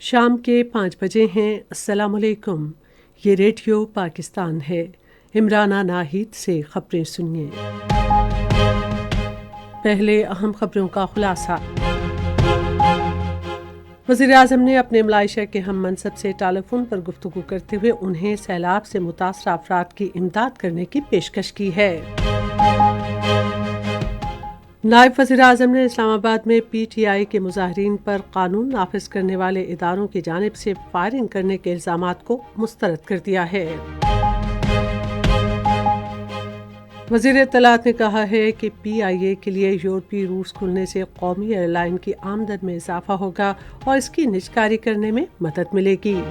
شام کے 5 بجے ہیں۔ السلام علیکم، یہ ریڈیو پاکستان ہے۔ عمرانہ ناہید سے خبریں سنیے۔ پہلے اہم خبروں کا خلاصہ۔ وزیراعظم نے اپنے ملائیشیا کے ہم منصب سے ٹیلی فون پر گفتگو کرتے ہوئے انہیں سیلاب سے متاثرہ افراد کی امداد کرنے کی پیشکش کی ہے۔ نائب وزیر اعظم نے اسلام آباد میں پی ٹی آئی کے مظاہرین پر قانون نافذ کرنے والے اداروں کی جانب سے فائرنگ کرنے کے الزامات کو مسترد کر دیا ہے۔ وزیر اطلاعات نے کہا ہے کہ پی آئی اے کے لیے یورپی روٹس کھلنے سے قومی ایئر لائن کی آمدن میں اضافہ ہوگا اور اس کی نجکاری کرنے میں مدد ملے گی۔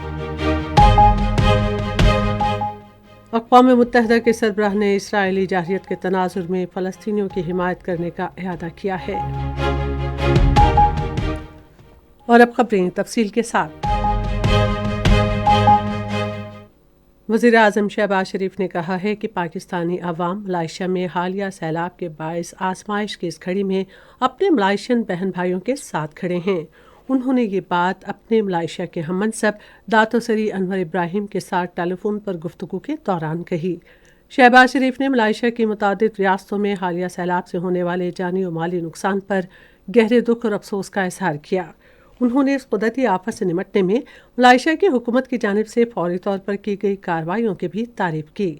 اقوام متحدہ کے سربراہ نے اسرائیلی جارحیت کے تناظر میں فلسطینیوں کی حمایت کرنے کا اعادہ کیا ہے۔ اور اب خبریں تفصیل کے ساتھ۔ وزیر اعظم شہباز شریف نے کہا ہے کہ پاکستانی عوام ملائیشیا میں حالیہ سیلاب کے باعث آزمائش کی اس گھڑی میں اپنے ملائیشین بہن بھائیوں کے ساتھ کھڑے ہیں۔ انہوں نے یہ بات اپنے ملائیشیا کے ہم منصب داتو سری انور ابراہیم کے ساتھ ٹیلی فون پر گفتگو کے دوران کہی۔ شہباز شریف نے ملائیشیا کی متعدد ریاستوں میں حالیہ سیلاب سے ہونے والے جانی و مالی نقصان پر گہرے دکھ اور افسوس کا اظہار کیا۔ انہوں نے اس قدرتی آفت سے نمٹنے میں ملائیشیا کی حکومت کی جانب سے فوری طور پر کی گئی کارروائیوں کی بھی تعریف کی۔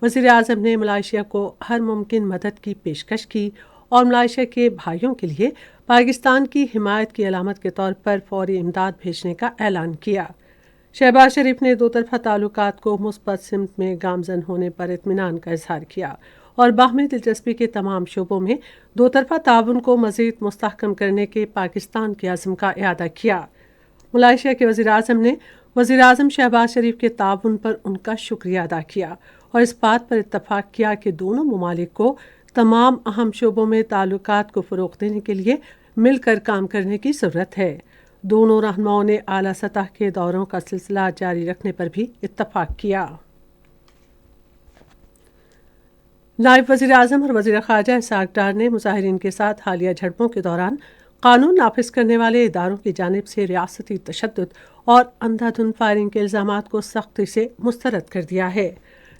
وزیر اعظم نے ملائیشیا کو ہر ممکن مدد کی پیشکش کی اور ملائیشیا کے بھائیوں کے لیے پاکستان کی حمایت کی علامت کے طور پر فوری امداد بھیجنے کا اعلان کیا۔ شہباز شریف نے دو طرفہ تعلقات کو مثبت سمت میں گامزن ہونے پر اطمینان کا اظہار کیا اور باہمی دلچسپی کے تمام شعبوں میں دو طرفہ تعاون کو مزید مستحکم کرنے کے پاکستان کے عزم کا اعادہ کیا۔ ملائیشیا کے وزیر اعظم نے وزیر اعظم شہباز شریف کے تعاون پر ان کا شکریہ ادا کیا اور اس بات پر اتفاق کیا کہ دونوں ممالک کو تمام اہم شعبوں میں تعلقات کو فروغ دینے کے لیے مل کر کام کرنے کی ضرورت ہے۔ دونوں رہنماؤں نے اعلیٰ سطح کے دوروں کا سلسلہ جاری رکھنے پر بھی اتفاق کیا۔ نائب وزیر اعظم اور وزیر خارجہ اسحاق ڈار نے مظاہرین کے ساتھ حالیہ جھڑپوں کے دوران قانون نافذ کرنے والے اداروں کی جانب سے ریاستی تشدد اور اندھا دھند فائرنگ کے الزامات کو سختی سے مسترد کر دیا ہے۔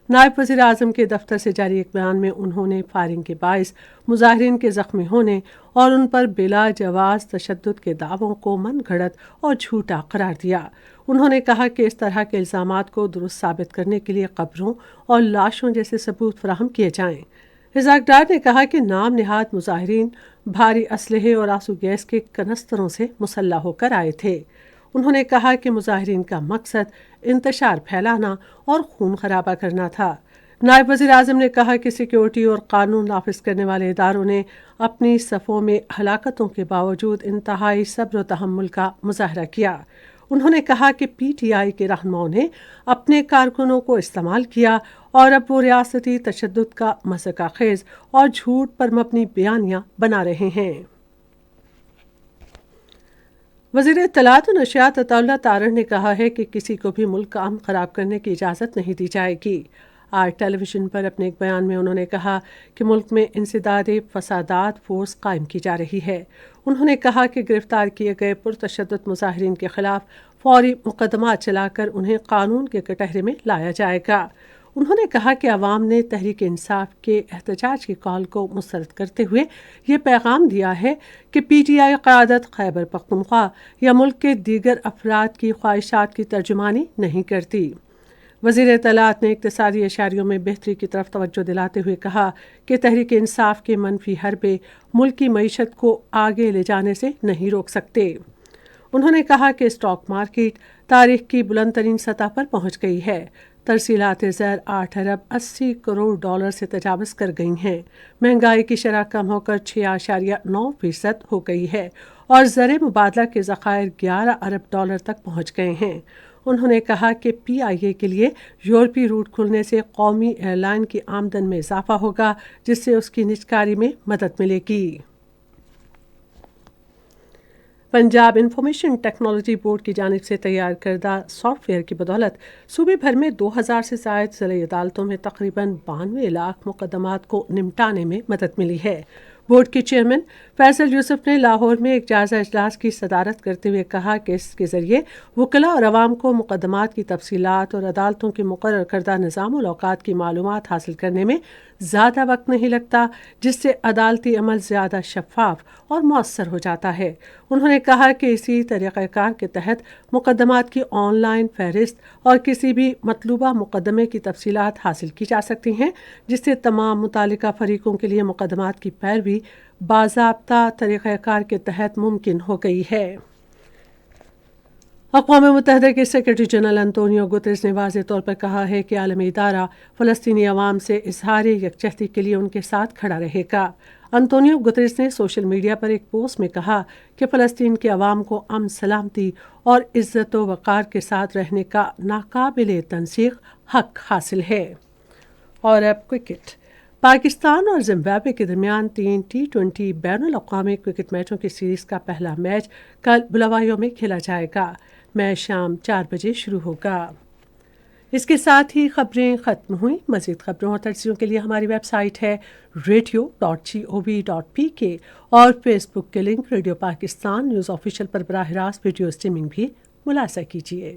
نائب وزیر اعظم کے دفتر سے جاری ایک بیان میں انہوں نے فائرنگ کے باعث مظاہرین کے زخمی ہونے اور ان پر بلا جواز تشدد کے دعووں کو من گھڑت اور جھوٹا قرار دیا۔ انہوں نے کہا کہ اس طرح کے الزامات کو درست ثابت کرنے کے لیے قبروں اور لاشوں جیسے ثبوت فراہم کیے جائیں۔ اسحاق ڈار نے کہا کہ نام نہاد مظاہرین بھاری اسلحے اور آنسو گیس کے کنستروں سے مسلح ہو کر آئے تھے۔ انہوں نے کہا کہ مظاہرین کا مقصد انتشار پھیلانا اور خون خرابہ کرنا تھا۔ نائب وزیر اعظم نے کہا کہ سیکیورٹی اور قانون نافذ کرنے والے اداروں نے اپنی صفوں میں ہلاکتوں کے باوجود انتہائی صبر و تحمل کا مظاہرہ کیا۔ انہوں نے کہا کہ پی ٹی آئی کے رہنماؤں نے اپنے کارکنوں کو استعمال کیا اور اب وہ ریاستی تشدد کا مذاق خیز اور جھوٹ پر مبنی بیانیاں بنا رہے ہیں۔ وزیر اطلاعات و نشریات عطا اللہ تارڑ نے کہا ہے کہ کسی کو بھی ملک کا امن خراب کرنے کی اجازت نہیں دی جائے گی۔ آج ٹیلی ویژن پر اپنے ایک بیان میں انہوں نے کہا کہ ملک میں انسداد فسادات فورس قائم کی جا رہی ہے۔ انہوں نے کہا کہ گرفتار کیے گئے پرتشدد مظاہرین کے خلاف فوری مقدمات چلا کر انہیں قانون کے کٹہرے میں لایا جائے گا۔ انہوں نے کہا کہ عوام نے تحریک انصاف کے احتجاج کی کال کو مسترد کرتے ہوئے یہ پیغام دیا ہے کہ پی ٹی آئی قیادت خیبر پختونخوا یا ملک کے دیگر افراد کی خواہشات کی ترجمانی نہیں کرتی۔ وزیر اطلاعات نے اقتصادی اشاریوں میں بہتری کی طرف توجہ دلاتے ہوئے کہا کہ تحریک انصاف کے منفی حربے ملک کی معیشت کو آگے لے جانے سے نہیں روک سکتے۔ انہوں نے کہا کہ اسٹاک مارکیٹ تاریخ کی بلند ترین سطح پر پہنچ گئی ہے۔ ترسیلات زر 8 ارب 80 کروڑ ڈالر سے تجاوز کر گئی ہیں۔ مہنگائی کی شرح کم ہو کر 6.9% ہو گئی ہے اور زر مبادلہ کے ذخائر 11 ارب ڈالر تک پہنچ گئے ہیں۔ انہوں نے کہا کہ پی آئی اے کے لیے یورپی روٹ کھلنے سے قومی ایئر لائن کی آمدن میں اضافہ ہوگا جس سے اس کی نجکاری میں مدد ملے گی۔ پنجاب انفارمیشن ٹیکنالوجی بورڈ کی جانب سے تیار کردہ سافٹ ویئر کی بدولت صوبے بھر میں 2000 سے زائد ضلعی عدالتوں میں تقریباً 92 لاکھ مقدمات کو نمٹانے میں مدد ملی ہے۔ بورڈ کے چیئرمین فیصل یوسف نے لاہور میں ایک جائزہ اجلاس کی صدارت کرتے ہوئے کہا کہ اس کے ذریعے وکلاء اور عوام کو مقدمات کی تفصیلات اور عدالتوں کے مقرر کردہ نظام الاوقات کی معلومات حاصل کرنے میں زیادہ وقت نہیں لگتا، جس سے عدالتی عمل زیادہ شفاف اور مؤثر ہو جاتا ہے۔ انہوں نے کہا کہ اسی طریقہ کار کے تحت مقدمات کی آن لائن فہرست اور کسی بھی مطلوبہ مقدمے کی تفصیلات حاصل کی جا سکتی ہیں، جس سے تمام متعلقہ فریقوں کے لیے مقدمات کی پیروی باضابطہ طریقہ کار کے تحت ممکن ہو گئی ہے۔ اقوام متحدہ کے سیکرٹری جنرل انطونیو گوتریس نے واضح طور پر کہا ہے کہ عالمی ادارہ فلسطینی عوام سے اظہار یکجہتی کے لیے ان کے ساتھ کھڑا رہے گا۔ انطونیو گوتریس نے سوشل میڈیا پر ایک پوسٹ میں کہا کہ فلسطین کے عوام کو امن، سلامتی اور عزت و وقار کے ساتھ رہنے کا ناقابل تنسیق حق حاصل ہے۔ اور اب کرکٹ۔ پاکستان اور زمبابوے کے درمیان 3 T20 بین الاقوامی کرکٹ میچوں کی سیریز کا پہلا میچ کل بلاوایو میں کھیلا جائے گا۔ میچ شام 4 بجے شروع ہوگا۔ اس کے ساتھ ہی خبریں ختم ہوئیں۔ مزید خبروں اور تجزیوں کے لیے ہماری ویب سائٹ ہے radio.gov.pk اور فیس بک کے link radio Pakistan news official پر براہ راست ویڈیو اسٹریمنگ بھی ملاحظہ کیجیے۔